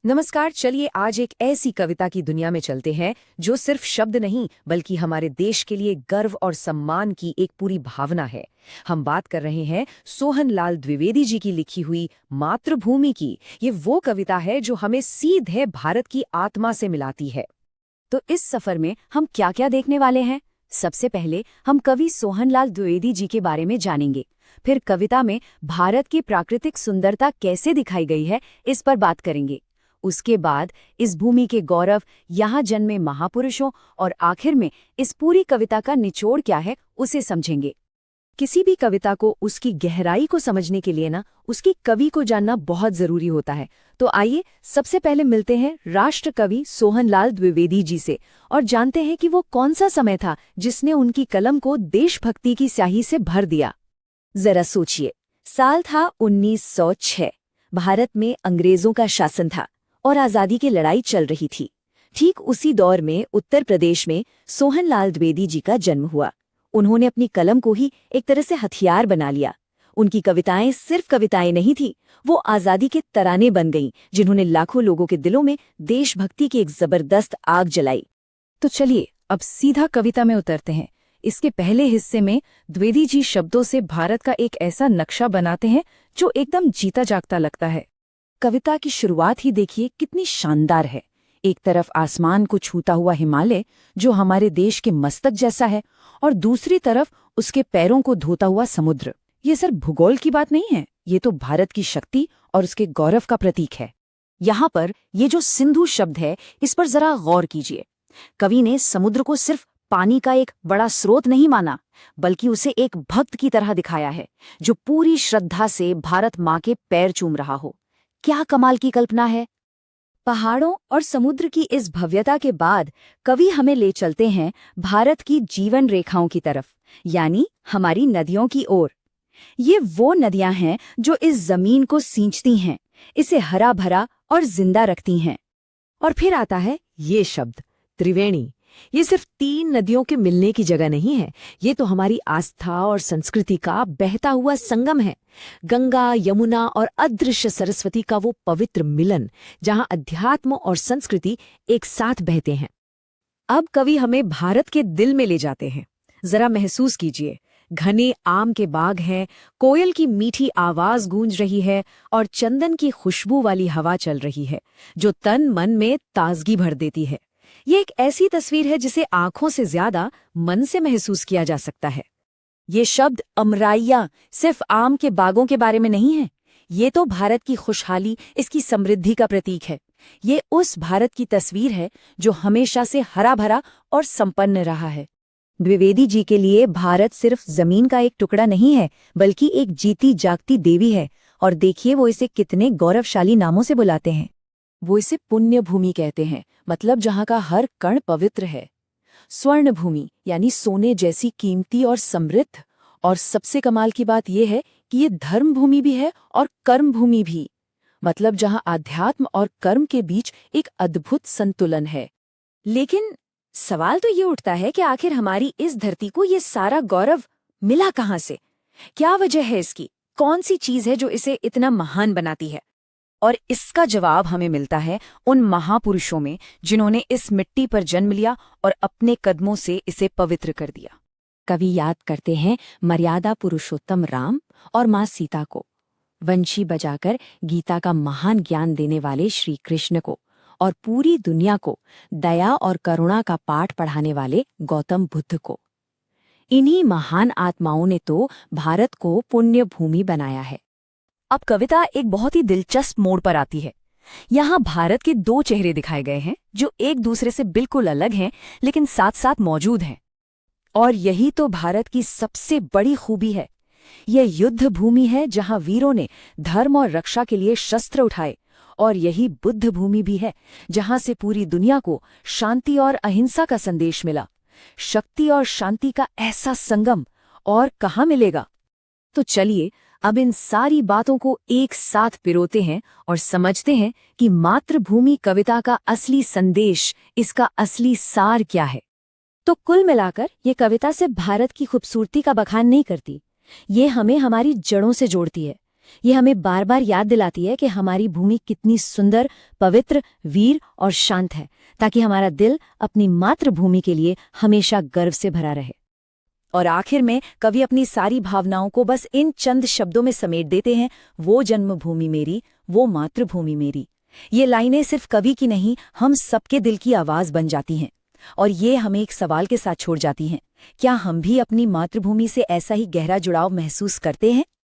नमस्कार। चलिए आज एक ऐसी कविता की दुनिया में चलते हैं जो सिर्फ शब्द नहीं बल्कि हमारे देश के लिए गर्व और सम्मान की एक पूरी भावना है। हम बात कर रहे हैं सोहनलाल द्विवेदी जी की लिखी हुई मातृभूमि की। ये वो कविता है जो हमें सीधे भारत की आत्मा से मिलाती है। तो इस सफर में हम क्या क्या देखने वाले हैं? सबसे पहले हम कवि सोहनलाल द्विवेदी जी के बारे में जानेंगे। फिर कविता में भारत की प्राकृतिक सुंदरता कैसे दिखाई गई है, इस पर बात करेंगे। उसके बाद इस भूमि के गौरव, यहाँ जन्मे महापुरुषों और आखिर में इस पूरी कविता का निचोड़ क्या है, उसे समझेंगे। किसी भी कविता को उसकी गहराई को समझने के लिए उसकी कवि को जानना बहुत जरूरी होता है। तो आइए सबसे पहले मिलते हैं राष्ट्र कवि सोहनलाल द्विवेदी जी से और जानते हैं कि वो कौन सा समय था जिसने उनकी कलम को देशभक्ति की स्याही से भर दिया। जरा सोचिए, साल था 1906। भारत में अंग्रेजों का शासन था और आजादी की लड़ाई चल रही थी। ठीक उसी दौर में उत्तर प्रदेश में सोहनलाल द्विवेदी जी का जन्म हुआ। उन्होंने अपनी कलम को ही एक तरह से हथियार बना लिया। उनकी कविताएं सिर्फ कविताएं नहीं थी, वो आजादी के तराने बन गईं, जिन्होंने लाखों लोगों के दिलों में देशभक्ति की एक जबरदस्त आग जलाई। तो चलिए अब सीधा कविता में उतरते हैं। इसके पहले हिस्से में द्विवेदी जी शब्दों से भारत का एक ऐसा नक्शा बनाते हैं जो एकदम जीता जागता लगता है। कविता की शुरुआत ही देखिए कितनी शानदार है। एक तरफ आसमान को छूता हुआ हिमालय जो हमारे देश के मस्तक जैसा है और दूसरी तरफ उसके पैरों को धोता हुआ समुद्र। ये सिर्फ भूगोल की बात नहीं है, ये तो भारत की शक्ति और उसके गौरव का प्रतीक है। यहाँ पर ये जो सिंधु शब्द है, इस पर जरा गौर कीजिए। कवि ने समुद्र को सिर्फ पानी का एक बड़ा स्रोत नहीं माना, बल्कि उसे एक भक्त की तरह दिखाया है जो पूरी श्रद्धा से भारत माँ के पैर चूम रहा हो। क्या कमाल की कल्पना है। पहाड़ों और समुद्र की इस भव्यता के बाद कवि हमें ले चलते हैं भारत की जीवन रेखाओं की तरफ, यानी हमारी नदियों की ओर। ये वो नदियां हैं जो इस जमीन को सींचती हैं, इसे हरा भरा और जिंदा रखती हैं। और फिर आता है ये शब्द त्रिवेणी। ये सिर्फ 3 नदियों के मिलने की जगह नहीं है, ये तो हमारी आस्था और संस्कृति का बहता हुआ संगम है। गंगा, यमुना और अदृश्य सरस्वती का वो पवित्र मिलन जहां अध्यात्म और संस्कृति एक साथ बहते हैं। अब कवि हमें भारत के दिल में ले जाते हैं। जरा महसूस कीजिए, घने आम के बाग हैं, कोयल की मीठी आवाज गूंज रही है और चंदन की खुशबू वाली हवा चल रही है जो तन मन में ताजगी भर देती है। ये एक ऐसी तस्वीर है जिसे आंखों से ज्यादा मन से महसूस किया जा सकता है। ये शब्द अमराइया सिर्फ आम के बागों के बारे में नहीं है, ये तो भारत की खुशहाली, इसकी समृद्धि का प्रतीक है। ये उस भारत की तस्वीर है जो हमेशा से हरा भरा और संपन्न रहा है। द्विवेदी जी के लिए भारत सिर्फ जमीन का एक टुकड़ा नहीं है, बल्कि एक जीती जागती देवी है। और देखिए वो इसे कितने गौरवशाली नामों से बुलाते हैं। वो इसे पुण्य भूमि कहते हैं, मतलब जहाँ का हर कण पवित्र है। स्वर्ण भूमि यानी सोने जैसी कीमती और समृद्ध। और सबसे कमाल की बात यह है कि ये धर्म भूमि भी है और कर्म भूमि भी, मतलब जहाँ आध्यात्म और कर्म के बीच एक अद्भुत संतुलन है। लेकिन सवाल तो ये उठता है कि आखिर हमारी इस धरती को ये सारा गौरव मिला कहाँ से? क्या वजह है इसकी? कौन सी चीज है जो इसे इतना महान बनाती है? और इसका जवाब हमें मिलता है उन महापुरुषों में जिन्होंने इस मिट्टी पर जन्म लिया और अपने कदमों से इसे पवित्र कर दिया। कवि याद करते हैं मर्यादा पुरुषोत्तम राम और माँ सीता को, वंशी बजाकर गीता का महान ज्ञान देने वाले श्री कृष्ण को, और पूरी दुनिया को दया और करुणा का पाठ पढ़ाने वाले गौतम बुद्ध को। इन्हीं महान आत्माओं ने तो भारत को पुण्य भूमि बनाया है। अब कविता एक बहुत ही दिलचस्प मोड़ पर आती है। यहाँ भारत के 2 चेहरे दिखाए गए हैं जो एक दूसरे से बिल्कुल अलग हैं, लेकिन साथ साथ मौजूद हैं। और यही तो भारत की सबसे बड़ी खूबी है। यह युद्ध भूमि है जहाँ वीरों ने धर्म और रक्षा के लिए शस्त्र उठाए, और यही बुद्ध भूमि भी है जहाँ से पूरी दुनिया को शांति और अहिंसा का संदेश मिला। शक्ति और शांति का ऐसा संगम और कहाँ मिलेगा? तो चलिए अब इन सारी बातों को एक साथ पिरोते हैं और समझते हैं कि मातृभूमि कविता का असली संदेश, इसका असली सार क्या है। तो कुल मिलाकर ये कविता सिर्फ भारत की खूबसूरती का बखान नहीं करती, ये हमें हमारी जड़ों से जोड़ती है। ये हमें बार बार याद दिलाती है कि हमारी भूमि कितनी सुंदर, पवित्र, वीर और शांत है, ताकि हमारा दिल अपनी मातृभूमि के लिए हमेशा गर्व से भरा रहे। और आखिर में कवि अपनी सारी भावनाओं को बस इन चंद शब्दों में समेट देते हैं, वो जन्मभूमि मेरी, वो मातृभूमि मेरी। ये लाइनें सिर्फ कवि की नहीं, हम सबके दिल की आवाज बन जाती हैं। और ये हमें एक सवाल के साथ छोड़ जाती हैं, क्या हम भी अपनी मातृभूमि से ऐसा ही गहरा जुड़ाव महसूस करते हैं?